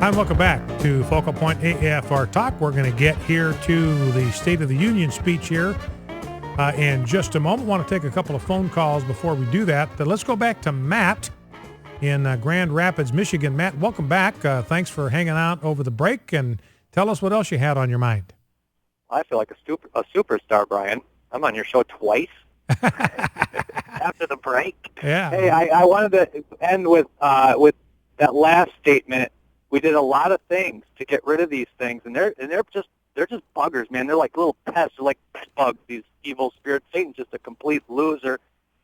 Hi, and welcome back to Focal Point AFR Talk. We're going to get here to the State of the Union speech here in just a moment. I want to take a couple of phone calls before we do that. Let's go back to Matt in Grand Rapids, Michigan. Matt, welcome back. Thanks for hanging out over the break, and tell us what else you had on your mind. I feel like a superstar, Brian. I'm on your show twice after the break. Yeah. Hey, I wanted to end with that last statement. We did a lot of things to get rid of these things, and they're just buggers, man. They're like little pests. They're like pest bugs. These evil spirits. Satan's just a complete loser.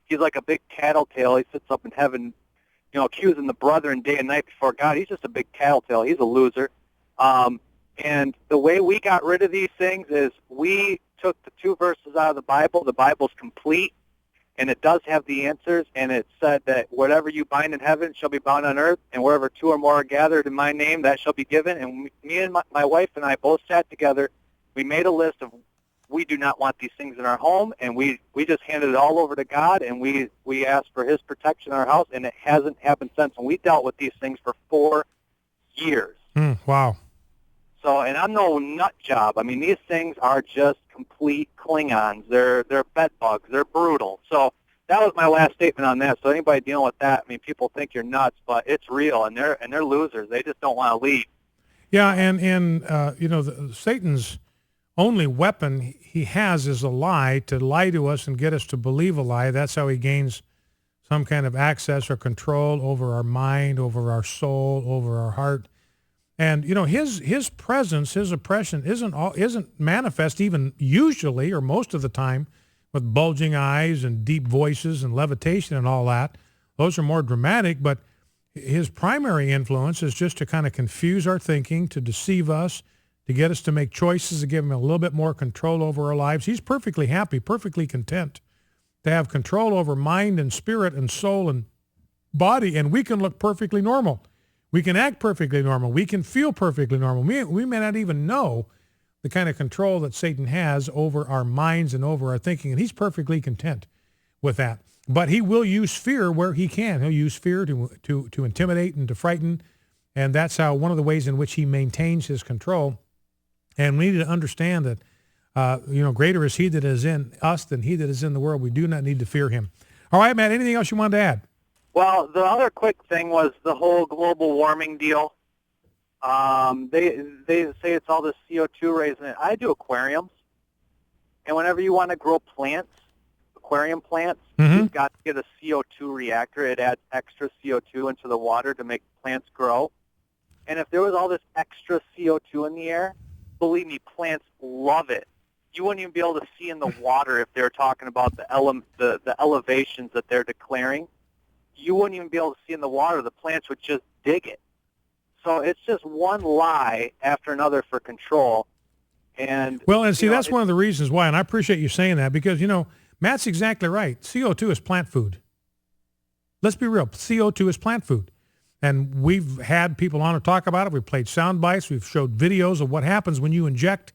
He's like a big tattletale. He sits up in heaven, accusing the brethren day and night before God. He's just a big tattletale. He's a loser. And the way we got rid of these things is we took the 2 verses out of the Bible. The Bible's complete, and it does have the answers, and it said that whatever you bind in heaven shall be bound on earth, and wherever 2 or more are gathered in my name, that shall be given. And me and my wife and I both sat together. We made a list of we do not want these things in our home, and we just handed it all over to God, and we asked for his protection in our house, and it hasn't happened since. And we dealt with these things for 4 years. Wow. So, and I'm no nut job. I mean, these things are just complete Klingons. They're bed bugs. They're brutal. So that was my last statement on that. So anybody dealing with that, I mean, people think you're nuts, but it's real, and they're losers. They just don't want to leave. Yeah, and Satan's only weapon he has is a lie, to lie to us and get us to believe a lie. That's how he gains some kind of access or control over our mind, over our soul, over our heart. And his presence, his oppression isn't manifest even usually or most of the time with bulging eyes and deep voices and levitation and all that. Those are more dramatic, but his primary influence is just to kind of confuse our thinking, to deceive us, to get us to make choices, to give him a little bit more control over our lives. He's perfectly happy, perfectly content to have control over mind and spirit and soul and body, and we can look perfectly normal. We can act perfectly normal. We can feel perfectly normal. We may not even know the kind of control that Satan has over our minds and over our thinking, and he's perfectly content with that. But he will use fear where he can. He'll use fear to intimidate and to frighten, and that's how one of the ways in which he maintains his control. And we need to understand that, greater is he that is in us than he that is in the world. We do not need to fear him. All right, Matt, anything else you wanted to add? Well, the other quick thing was the whole global warming deal. They say it's all this CO2 raising it. I do aquariums, and whenever you want to grow plants, aquarium plants, you've got to get a CO2 reactor. It adds extra CO2 into the water to make plants grow. And if there was all this extra CO2 in the air, believe me, plants love it. You wouldn't even be able to see in the water if they were talking about the elevations that they're declaring. You wouldn't even be able to see in the water. The plants would just dig it. So it's just one lie after another for control. And that's one of the reasons why, and I appreciate you saying that, because, Matt's exactly right. CO2 is plant food. Let's be real. CO2 is plant food. And we've had people on to talk about it. We've played sound bites. We've showed videos of what happens when you inject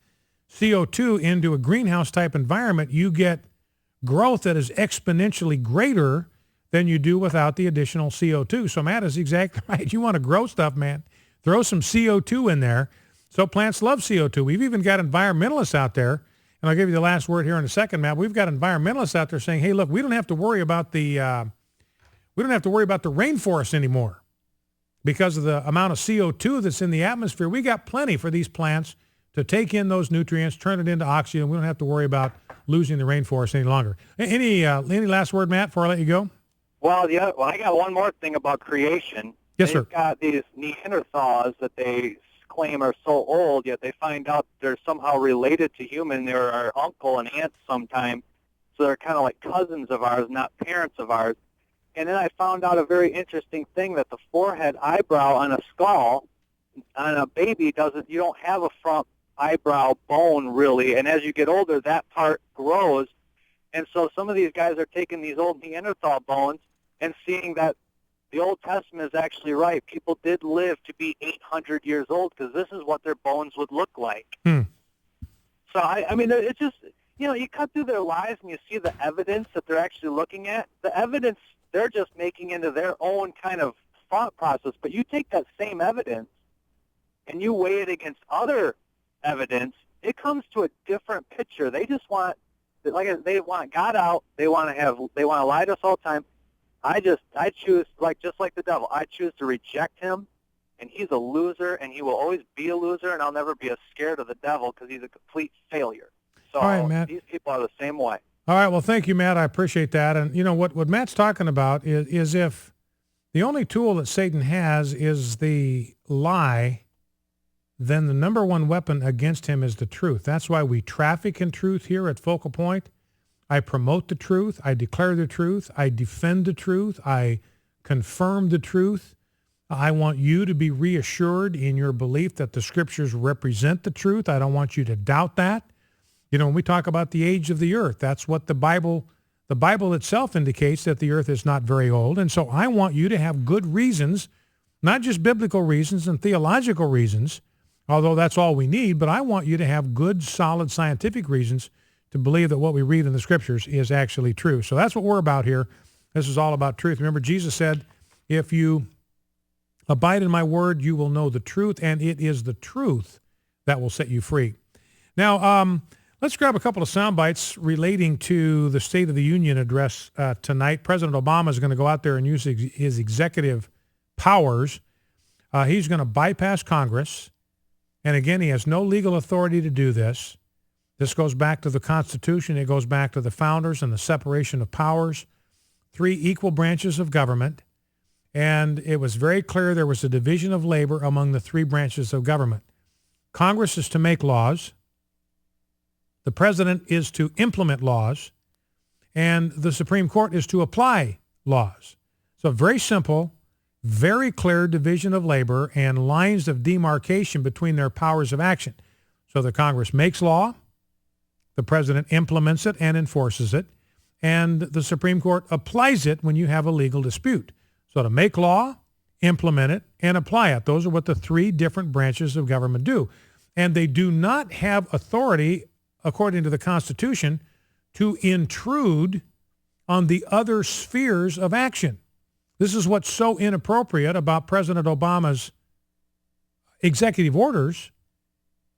CO2 into a greenhouse type environment. You get growth that is exponentially greater than you do without the additional CO2. So Matt is exactly right. You want to grow stuff, man, throw some CO2 in there. So plants love CO2. We've even got environmentalists out there, and I'll give you the last word here in a second, Matt. We've got environmentalists out there saying, hey, look, we don't have to worry about the rainforest anymore because of the amount of CO2 that's in the atmosphere. We got plenty for these plants to take in those nutrients, turn it into oxygen. We don't have to worry about losing the rainforest any longer. Any last word, Matt, before I let you go? Well, I got one more thing about creation. Yes, sir. They've got these Neanderthals that they claim are so old, yet they find out they're somehow related to human. They're our uncle and aunt sometime. So they're kind of like cousins of ours, not parents of ours. And then I found out a very interesting thing, that the forehead eyebrow on a skull, on a baby, you don't have a front eyebrow bone really. And as you get older, that part grows. And so some of these guys are taking these old Neanderthal bones and seeing that the Old Testament is actually right. People did live to be 800 years old because this is what their bones would look like. So, I mean, it's just, you cut through their lives and you see the evidence that they're actually looking at. The evidence they're just making into their own kind of thought process. But you take that same evidence and you weigh it against other evidence, it comes to a different picture. They just want, they want God out. They want to lie to us all the time. I choose, just like the devil, I choose to reject him, and he's a loser, and he will always be a loser, and I'll never be as scared of the devil because he's a complete failure. So all right, Matt. These people are the same way. All right. Well, thank you, Matt. I appreciate that. And, what Matt's talking about is if the only tool that Satan has is the lie, then the number one weapon against him is the truth. That's why we traffic in truth here at Focal Point. I promote the truth. I declare the truth. I defend the truth. I confirm the truth. I want you to be reassured in your belief that the scriptures represent the truth. I don't want you to doubt that. When we talk about the age of the earth, that's what the Bible itself indicates, that the earth is not very old. And so I want you to have good reasons, not just biblical reasons and theological reasons, although that's all we need, but I want you to have good, solid scientific reasons to believe that what we read in the scriptures is actually true. So that's what we're about here. This is all about truth. Remember, Jesus said, if you abide in my word, you will know the truth, and it is the truth that will set you free. Now, let's grab a couple of sound bites relating to the State of the Union address tonight. President Obama is going to go out there and use his executive powers. He's going to bypass Congress. And again, he has no legal authority to do this. This goes back to the Constitution. It goes back to the founders and the separation of powers, 3 equal branches of government. And it was very clear there was a division of labor among the 3 branches of government. Congress is to make laws. The president is to implement laws. And the Supreme Court is to apply laws. So very simple, very clear division of labor and lines of demarcation between their powers of action. So the Congress makes law, the president implements it and enforces it, and the Supreme Court applies it when you have a legal dispute. So to make law, implement it, and apply it. Those are what the 3 different branches of government do. And they do not have authority, according to the Constitution, to intrude on the other spheres of action. This is what's so inappropriate about President Obama's executive orders,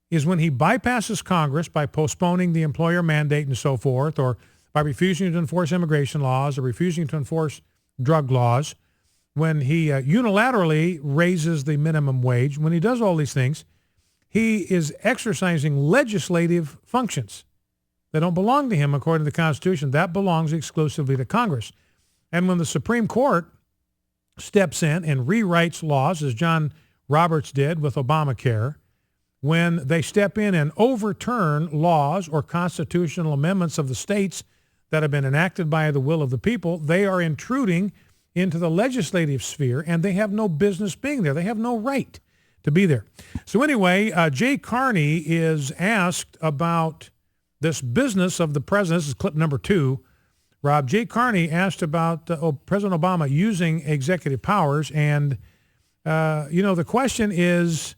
is when he bypasses Congress by postponing the employer mandate and so forth, or by refusing to enforce immigration laws or refusing to enforce drug laws, when he unilaterally raises the minimum wage, when he does all these things, he is exercising legislative functions that don't belong to him according to the Constitution. That belongs exclusively to Congress. And when the Supreme Court steps in and rewrites laws, as John Roberts did with Obamacare, when they step in and overturn laws or constitutional amendments of the states that have been enacted by the will of the people, they are intruding into the legislative sphere, and they have no business being there. They have no right to be there. So anyway, Jay Carney is asked about this business of the president. This is clip number 2. Rob, Jay Carney asked about President Obama using executive powers, and the question is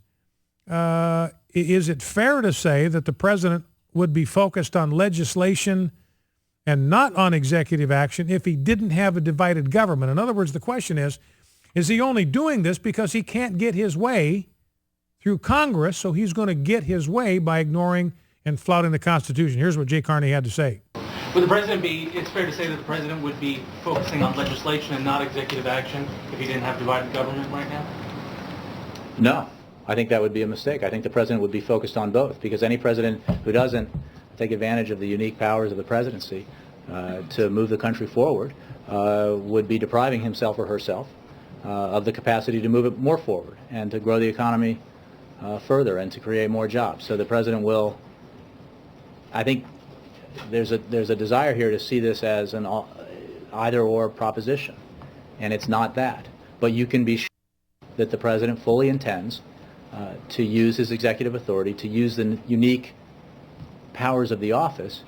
it fair to say that the president would be focused on legislation and not on executive action if he didn't have a divided government? In other words, the question is he only doing this because he can't get his way through Congress, so he's going to get his way by ignoring and flouting the Constitution? Here's what Jay Carney had to say. Would the president it's fair to say that the president would be focusing on legislation and not executive action if he didn't have divided government right now? No, I think that would be a mistake. I think the president would be focused on both, because any president who doesn't take advantage of the unique powers of the presidency to move the country forward would be depriving himself or herself of the capacity to move it more forward and to grow the economy further and to create more jobs. So the president will, I think there's a desire here to see this as an either-or proposition, and it's not that. But you can be sure that the president fully intends to use his executive authority, to use the unique powers of the office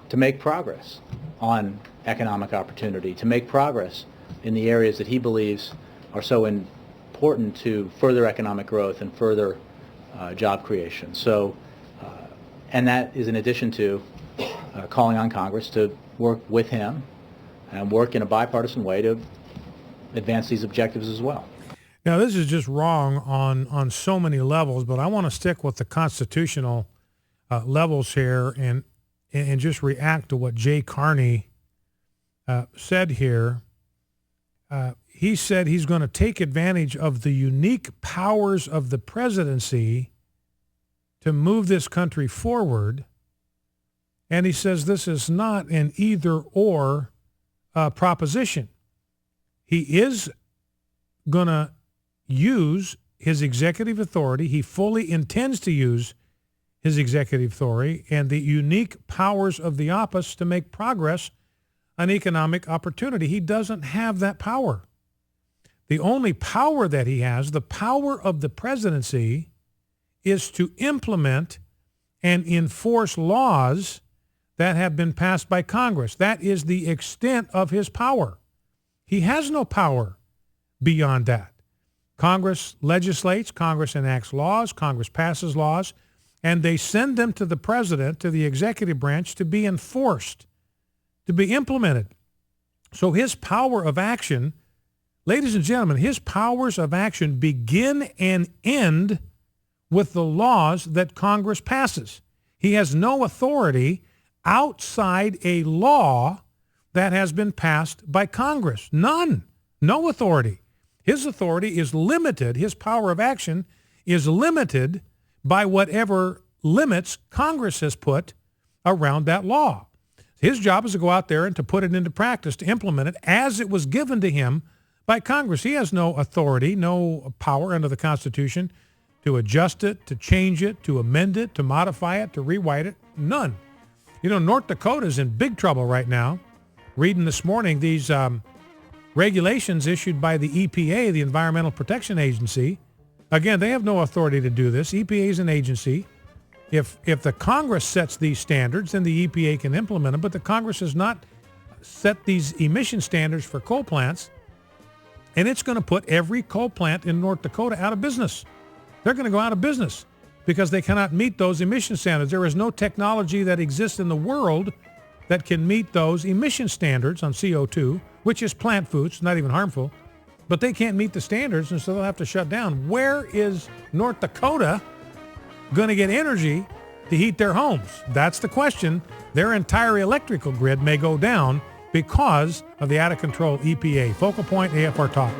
to make progress on economic opportunity, to make progress in the areas that he believes are so important to further economic growth and further job creation. So, and that is in addition to calling on Congress to work with him and work in a bipartisan way to advance these objectives as well. Now, this is just wrong on so many levels, but I want to stick with the constitutional levels here and just react to what Jay Carney said here. He said he's going to take advantage of the unique powers of the presidency to move this country forward. And he says this is not an either-or proposition. He is going to use his executive authority. He fully intends to use his executive authority and the unique powers of the office to make progress on economic opportunity. He doesn't have that power. The only power that he has, the power of the presidency, is to implement and enforce laws that have been passed by Congress. That is the extent of his power. He has no power beyond that. Congress legislates, Congress enacts laws, Congress passes laws, and they send them to the president, to the executive branch, to be enforced, to be implemented. So his power of action, ladies and gentlemen, his powers of action begin and end with the laws that Congress passes. He has no authority outside a law that has been passed by Congress. None. No authority. His authority is limited. His power of action is limited by whatever limits Congress has put around that law. His job is to go out there and to put it into practice, to implement it as it was given to him by Congress. He has no authority, no power under the Constitution to adjust it, to change it, to amend it, to modify it, to rewrite it. None. You know, North Dakota is in big trouble right now. Reading this morning, these regulations issued by the EPA, the Environmental Protection Agency. Again, they have no authority to do this. EPA is an agency. If the Congress sets these standards, then the EPA can implement them, but the Congress has not set these emission standards for coal plants, and it's going to put every coal plant in North Dakota out of business. They're going to go out of business because they cannot meet those emission standards. There is no technology that exists in the world that can meet those emission standards on CO2, which is plant food, it's not even harmful, but they can't meet the standards, and so they'll have to shut down. Where is North Dakota going to get energy to heat their homes? That's the question. Their entire electrical grid may go down because of the out-of-control EPA. Focal Point AFR Talk.